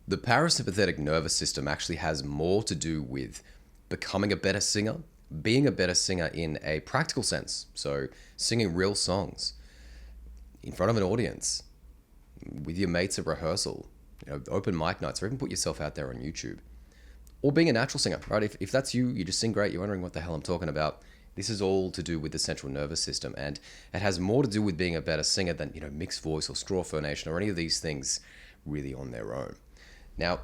The parasympathetic nervous system actually has more to do with becoming a better singer, being a better singer in a practical sense. So, singing real songs in front of an audience, with your mates at rehearsal, open mic nights, or even put yourself out there on YouTube. Or being a natural singer, right? If that's you, you just sing great, you're wondering what the hell I'm talking about. This is all to do with the central nervous system, and it has more to do with being a better singer than, mixed voice or straw phonation or any of these things really on their own. Now,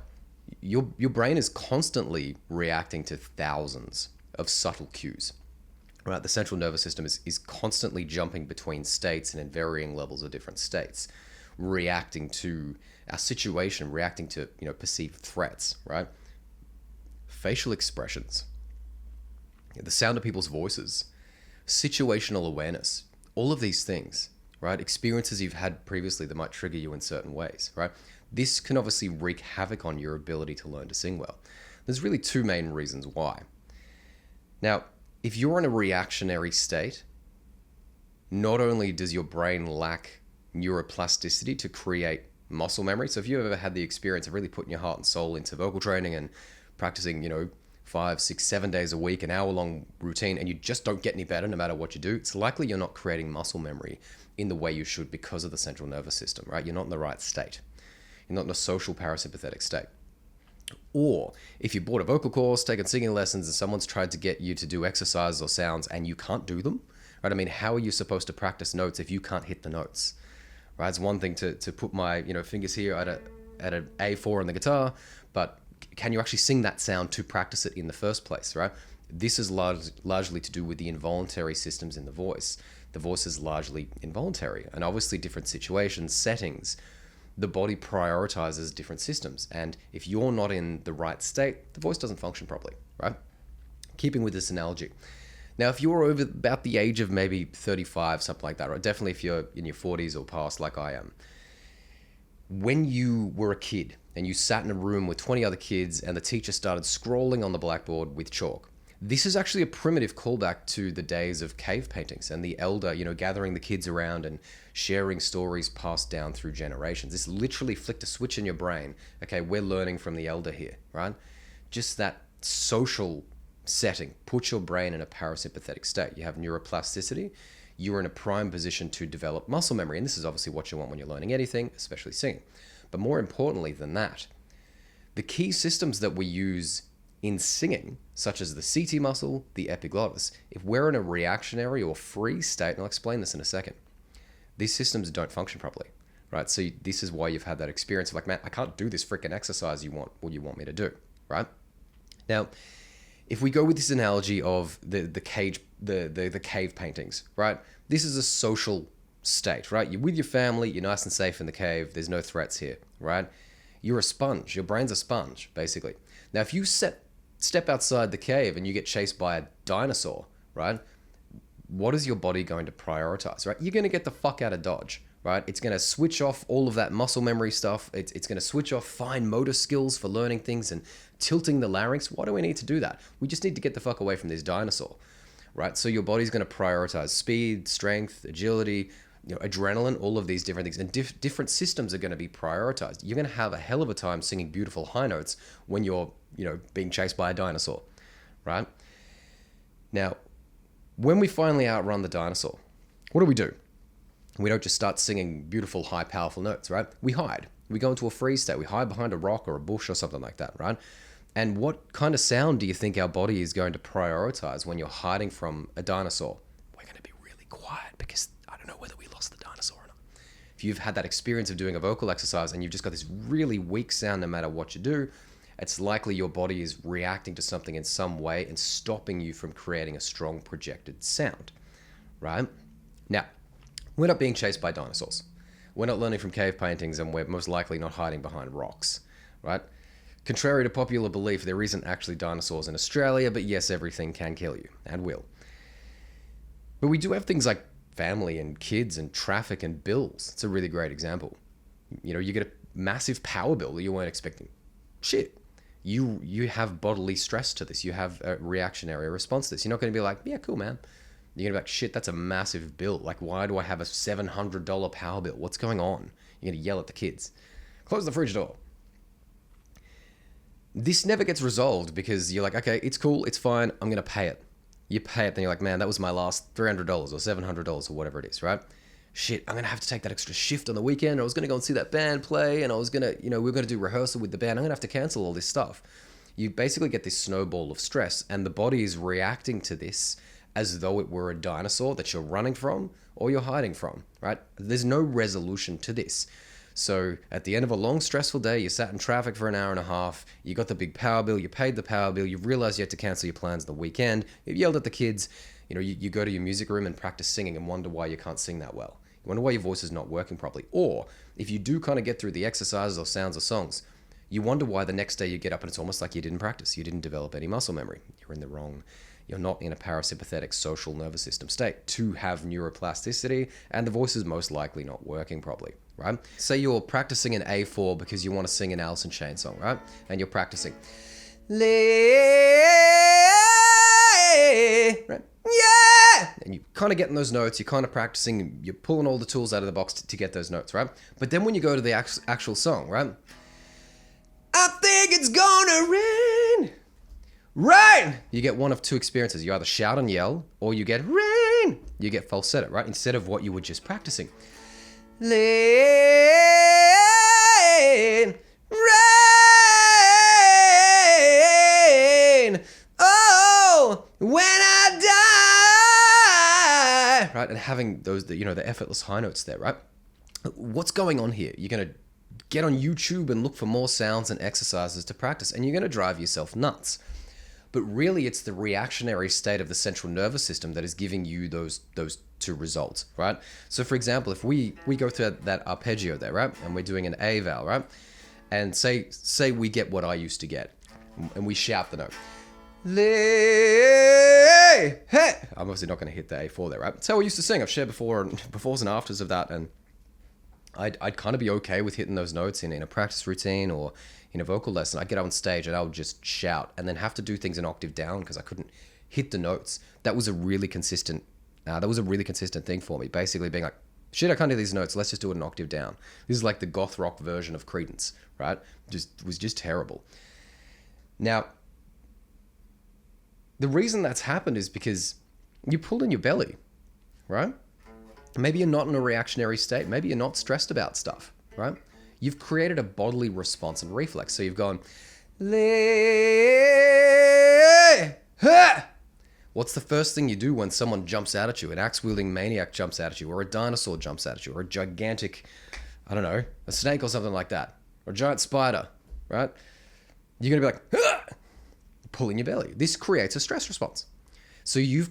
your brain is constantly reacting to thousands of subtle cues. Right, the central nervous system is constantly jumping between states and in varying levels of different states, reacting to our situation, reacting to perceived threats. Right, facial expressions, the sound of people's voices, situational awareness, all of these things. Right, experiences you've had previously that might trigger you in certain ways. Right, this can obviously wreak havoc on your ability to learn to sing well. There's really two main reasons why. Now, if you're in a reactionary state, not only does your brain lack neuroplasticity to create muscle memory, so if you've ever had the experience of really putting your heart and soul into vocal training and practicing, 5, 6, 7 days a week, an hour-long routine, and you just don't get any better no matter what you do, it's likely you're not creating muscle memory in the way you should because of the central nervous system, right? You're not in the right state. You're not in a social parasympathetic state. Or if you bought a vocal course, taken singing lessons, and someone's tried to get you to do exercises or sounds and you can't do them, right? I mean, how are you supposed to practice notes if you can't hit the notes, right? It's one thing to put my fingers here at an A4 on the guitar, but can you actually sing that sound to practice it in the first place, right? This is largely to do with the involuntary systems in the voice. The voice is largely involuntary, and obviously different situations, settings, the body prioritizes different systems. And if you're not in the right state, the voice doesn't function properly, right? Keeping with this analogy. Now, if you're over about the age of maybe 35, something like that, right? Definitely if you're in your 40s or past like I am. When you were a kid and you sat in a room with 20 other kids and the teacher started scrolling on the blackboard with chalk, this is actually a primitive callback to the days of cave paintings and the elder, gathering the kids around and sharing stories passed down through generations. This literally flicked a switch in your brain. Okay, we're learning from the elder here, right? Just that social setting puts your brain in a parasympathetic state. You have neuroplasticity. You're in a prime position to develop muscle memory. And this is obviously what you want when you're learning anything, especially singing. But more importantly than that, the key systems that we use in singing, such as the CT muscle, the epiglottis, if we're in a reactionary or free state, and I'll explain this in a second, these systems don't function properly, right? So this is why you've had that experience of like, man, I can't do this freaking exercise you want me to do, right? Now, if we go with this analogy of the cave paintings, right? This is a social state, right? You're with your family, you're nice and safe in the cave, there's no threats here, right? You're a sponge, your brain's a sponge, basically. Now, if you step outside the cave and you get chased by a dinosaur, right? What is your body going to prioritize, right? You're going to get the fuck out of Dodge, right? It's going to switch off all of that muscle memory stuff. It's going to switch off fine motor skills for learning things and tilting the larynx. Why do we need to do that? We just need to get the fuck away from this dinosaur, right? So your body's going to prioritize speed, strength, agility, adrenaline, all of these different things, and different systems are going to be prioritized. You're going to have a hell of a time singing beautiful high notes when you're, being chased by a dinosaur, right? Now, when we finally outrun the dinosaur, what do? We don't just start singing beautiful, high, powerful notes, right? We hide. We go into a freeze state. We hide behind a rock or a bush or something like that, right? And what kind of sound do you think our body is going to prioritize when you're hiding from a dinosaur? We're going to be really quiet because I don't know whether we lost the dinosaur or not. If you've had that experience of doing a vocal exercise and you've just got this really weak sound no matter what you do, it's likely your body is reacting to something in some way and stopping you from creating a strong projected sound, right? Now, we're not being chased by dinosaurs. We're not learning from cave paintings, and we're most likely not hiding behind rocks, right? Contrary to popular belief, there isn't actually dinosaurs in Australia, but yes, everything can kill you, and will. But we do have things like family and kids and traffic and bills. It's a really great example. You get a massive power bill that you weren't expecting. Shit. You have bodily stress to this. You have a reactionary response to this. You're not going to be like, yeah, cool, man. You're going to be like, shit, that's a massive bill. Like, why do I have a $700 power bill? What's going on? You're going to yell at the kids. Close the fridge door. This never gets resolved because you're like, okay, it's cool, it's fine, I'm going to pay it. You pay it, then you're like, man, that was my last $300 or $700 or whatever it is, right? Shit, I'm going to have to take that extra shift on the weekend. I was going to go and see that band play, and I was going to, we were going to do rehearsal with the band. I'm going to have to cancel all this stuff. You basically get this snowball of stress, and the body is reacting to this as though it were a dinosaur that you're running from or you're hiding from, right? There's no resolution to this. So at the end of a long, stressful day, you sat in traffic for an hour and a half, you got the big power bill, you paid the power bill, you realized you had to cancel your plans the weekend, you yelled at the kids, you go to your music room and practice singing and wonder why you can't sing that well. You wonder why your voice is not working properly. Or if you do kind of get through the exercises or sounds or songs, you wonder why the next day you get up and it's almost like you didn't practice. You didn't develop any muscle memory. You're not in a parasympathetic social nervous system state to have neuroplasticity, and the voice is most likely not working properly, right? Say you're practicing an A4 because you want to sing an Alice in Chains song, right? And you're practicing. Right? Yeah! And you're kind of getting those notes, you're kind of practicing, you're pulling all the tools out of the box to get those notes, right? But then when you go to the actual song, right? I think it's gonna rain. Rain! You get one of two experiences. You either shout and yell, or you get rain. You get falsetto, right? Instead of what you were just practicing. Rain, rain, oh, when I die. Right? And having those, the effortless high notes there, right? What's going on here? You're going to get on YouTube and look for more sounds and exercises to practice, and you're going to drive yourself nuts. But really, it's the reactionary state of the central nervous system that is giving you those two results, right? So, for example, if we go through that arpeggio there, right, and we're doing an A vowel, right, and say we get what I used to get, and we shout the note, hey, I'm obviously not going to hit the A4 there, right? That's how I used to sing. I've shared befores and afters of that, and I'd kind of be okay with hitting those notes in a practice routine or in a vocal lesson. I'd get on stage and I would just shout and then have to do things an octave down because I couldn't hit the notes. That was a really consistent thing for me. Basically being like, shit, I can't do these notes. Let's just do it an octave down. This is like the goth rock version of Creedence, right? Was just terrible. Now, the reason that's happened is because you pulled in your belly, right? Maybe you're not in a reactionary state. Maybe you're not stressed about stuff, right? You've created a bodily response and reflex. So you've gone, what's the first thing you do when someone jumps out at you? An axe-wielding maniac jumps out at you, or a dinosaur jumps out at you, or a gigantic, a snake or something like that, or a giant spider, right? You're going to be like, pulling your belly. This creates a stress response. So you've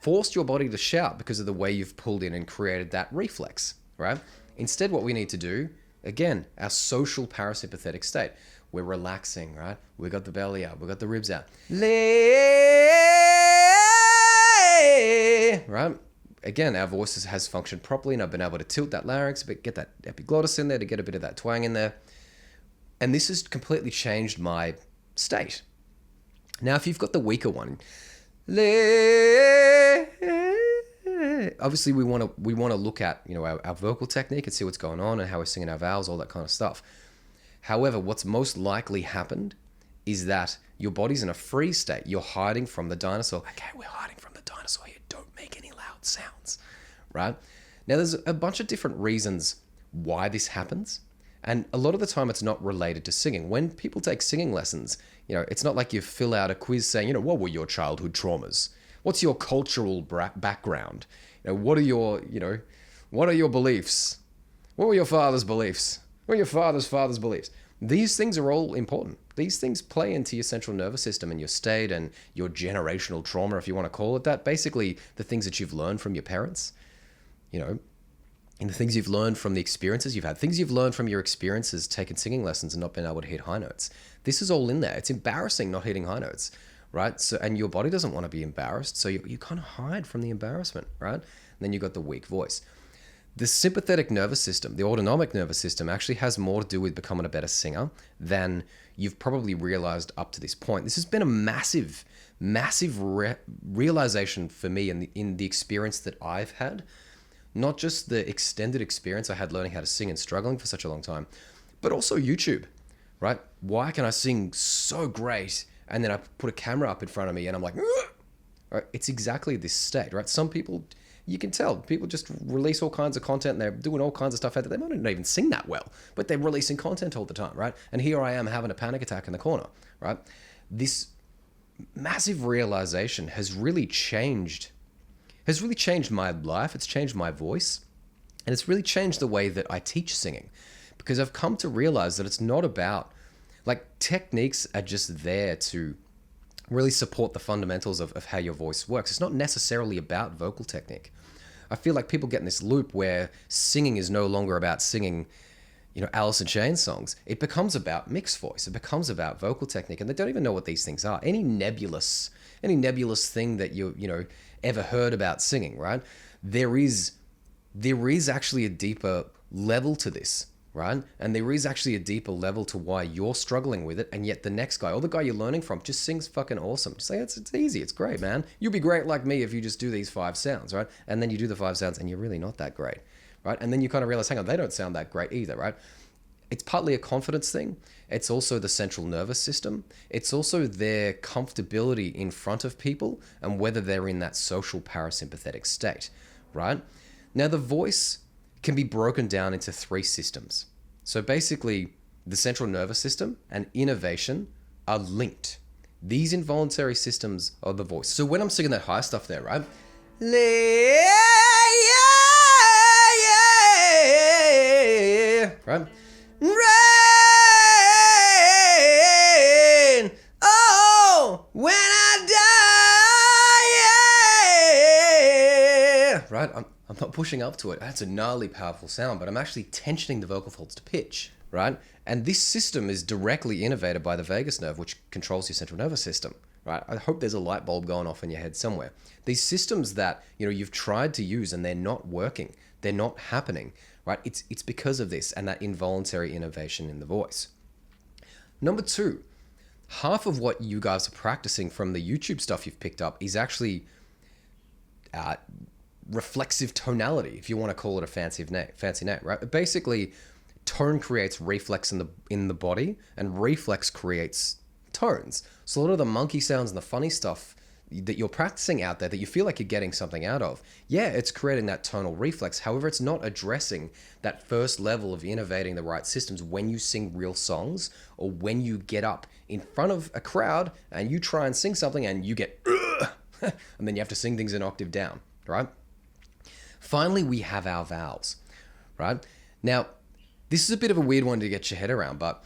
forced your body to shout because of the way you've pulled in and created that reflex, right? Instead, what we need to do, again, our social parasympathetic state. We're relaxing, right? We got the belly out. We got the ribs out. Right? Again, our voice has functioned properly, and I've been able to tilt that larynx, but get that epiglottis in there to get a bit of that twang in there. And this has completely changed my state. Now, if you've got the weaker one, obviously we want to look at our vocal technique and see what's going on and how we're singing our vowels, all that kind of stuff. However, what's most likely happened is that your body's in a freeze state. You're hiding from the dinosaur. Okay, we're hiding from the dinosaur here. Don't make any loud sounds, right? Now, there's a bunch of different reasons why this happens. And a lot of the time it's not related to singing. When people take singing lessons, it's not like you fill out a quiz saying, what were your childhood traumas? What's your cultural background? What are your beliefs? What were your father's beliefs? What were your father's beliefs? These things are all important. These things play into your central nervous system and your state and your generational trauma, if you want to call it that. Basically, the things that you've learned from your parents, and the things you've learned from the experiences you've had, things you've learned from your experiences taking singing lessons and not being able to hit high notes. This is all in there. It's embarrassing not hitting high notes, right? So, and your body doesn't want to be embarrassed, so you kind of hide from the embarrassment, right? And then you've got the weak voice. The sympathetic nervous system, the autonomic nervous system, actually has more to do with becoming a better singer than you've probably realized up to this point. This has been a massive realization for me in the experience that I've had. Not just the extended experience I had learning how to sing and struggling for such a long time, but also YouTube, right? Why can I sing so great and then I put a camera up in front of me and I'm like, ugh! Right? It's exactly this state, right? Some people, you can tell, people just release all kinds of content and they're doing all kinds of stuff out there. They might not even sing that well, but they're releasing content all the time, right? And here I am having a panic attack in the corner, right? This massive realization has really changed my life. It's changed my voice, and it's really changed the way that I teach singing, because I've come to realize that it's not about, like, techniques are just there to really support the fundamentals of how your voice works. It's not necessarily about vocal technique. I feel like people get in this loop where singing is no longer about singing, Alice in Chains songs. It becomes about mixed voice. It becomes about vocal technique, and they don't even know what these things are. Any nebulous thing that you ever heard about singing, right? There is actually a deeper level to this, right? And there is actually a deeper level to why you're struggling with it, and yet the next guy, or the guy you're learning from, just sings fucking awesome. Just say, it's easy, it's great, man. You'll be great like me if you just do these 5 sounds, right? And then you do the 5 sounds and you're really not that great, right? And then you kind of realize, hang on, they don't sound that great either, right? It's partly a confidence thing. It's also the central nervous system. It's also their comfortability in front of people and whether they're in that social parasympathetic state, right? Now, the voice can be broken down into 3 systems. So basically, the central nervous system and innovation are linked. These involuntary systems are the voice. So when I'm singing that high stuff there, right? Right? Rain, oh, when I die, yeah. Right? I'm not pushing up to it. That's a gnarly, powerful sound, but I'm actually tensioning the vocal folds to pitch, right? And this system is directly innervated by the vagus nerve, which controls your central nervous system, right? I hope there's a light bulb going off in your head somewhere. These systems that, you've tried to use and they're not working, they're not happening, right? It's because of this and that involuntary innovation in the voice. Number 2, half of what you guys are practicing from the YouTube stuff you've picked up is actually reflexive tonality, if you want to call it a fancy name, right? Basically, tone creates reflex in the body, and reflex creates tones. So a lot of the monkey sounds and the funny stuff that you're practicing out there that you feel like you're getting something out of, yeah, it's creating that tonal reflex. However, it's not addressing that first level of innovating the right systems when you sing real songs, or when you get up in front of a crowd and you try and sing something and you get and then you have to sing things an octave down, right? Finally, we have our vowels, right? Now, this is a bit of a weird one to get your head around, but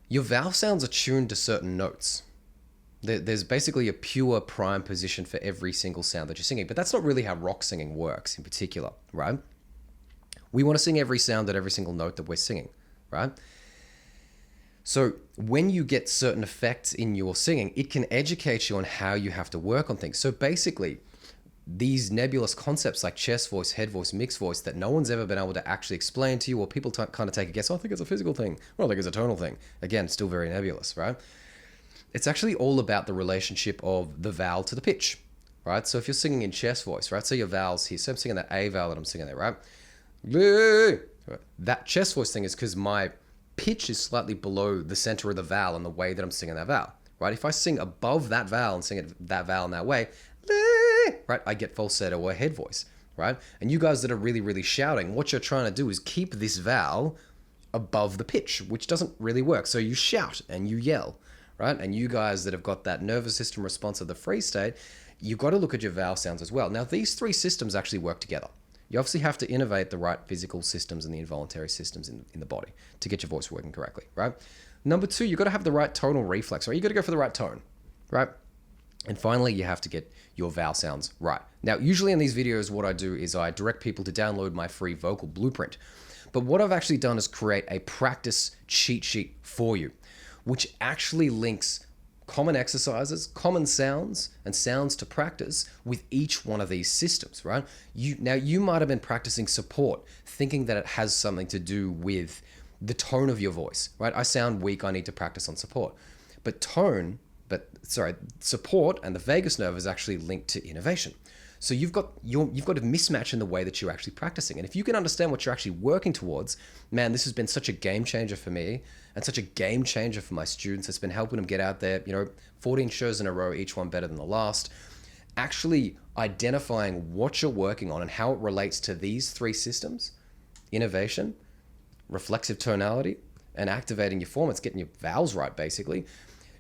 your vowel sounds are tuned to certain notes. There's basically a pure prime position for every single sound that you're singing, but that's not really how rock singing works in particular, right? We want to sing every sound at every single note that we're singing, right? So when you get certain effects in your singing, it can educate you on how you have to work on things. So basically, these nebulous concepts like chest voice, head voice, mixed voice that no one's ever been able to actually explain to you, or people kind of take a guess, I think it's a physical thing, I think it's a tonal thing. Again, still very nebulous, right? It's actually all about the relationship of the vowel to the pitch, right? So if you're singing in chest voice, right? So your vowels here, so I'm singing that A vowel that I'm singing there, right? That chest voice thing is because my pitch is slightly below the center of the vowel and the way that I'm singing that vowel, right? If I sing above that vowel and sing that vowel in that way, right, I get falsetto or head voice, right? And you guys that are really, really shouting, what you're trying to do is keep this vowel above the pitch, which doesn't really work. So you shout and you yell, right? And you guys that have got that nervous system response of the free state, you've got to look at your vowel sounds as well. Now, these 3 systems actually work together. You obviously have to innovate the right physical systems and the involuntary systems in the body to get your voice working correctly, right? Number 2, you've got to have the right tonal reflex, right? You've got to go for the right tone, right? And finally, you have to get your vowel sounds right. Now, usually in these videos, what I do is I direct people to download my free vocal blueprint. But what I've actually done is create a practice cheat sheet for you, which actually links common exercises, common sounds, and sounds to practice with each one of these systems, right? You might have been practicing support, thinking that it has something to do with the tone of your voice, right? I sound weak, I need to practice on support. Support and the vagus nerve is actually linked to innovation. So you've got a mismatch in the way that you're actually practicing. And if you can understand what you're actually working towards, man, this has been such a game changer for me and such a game changer for my students. It's been helping them get out there, 14 shows in a row, each one better than the last. Actually identifying what you're working on and how it relates to these three systems: innovation, reflexive tonality, and activating your form. It's getting your vowels right, basically.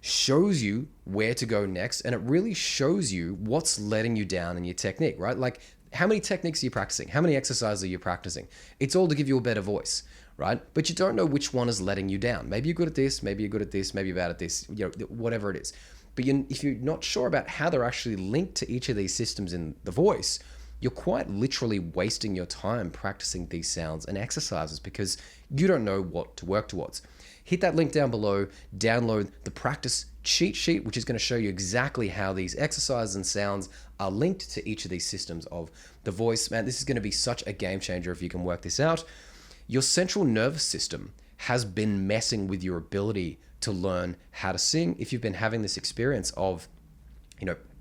Shows you where to go next, and it really shows you what's letting you down in your technique, right? Like, how many techniques are you practicing? How many exercises are you practicing? It's all to give you a better voice, right? But you don't know which one is letting you down. Maybe you're good at this, maybe you're good at this, maybe you're bad at this, whatever it is. But if you're not sure about how they're actually linked to each of these systems in the voice, you're quite literally wasting your time practicing these sounds and exercises because you don't know what to work towards. Hit that link down below, download the practice cheat sheet, which is going to show you exactly how these exercises and sounds are linked to each of these systems of the voice. Man, this is going to be such a game changer if you can work this out. Your central nervous system has been messing with your ability to learn how to sing if you've been having this experience of,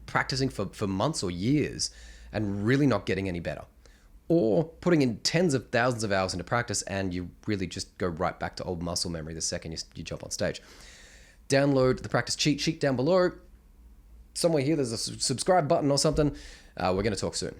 practicing for months or years and really not getting any better. Or putting in tens of thousands of hours into practice and you really just go right back to old muscle memory the second you jump on stage. Download the practice cheat sheet down below. Somewhere here there's a subscribe button or something. We're going to talk soon.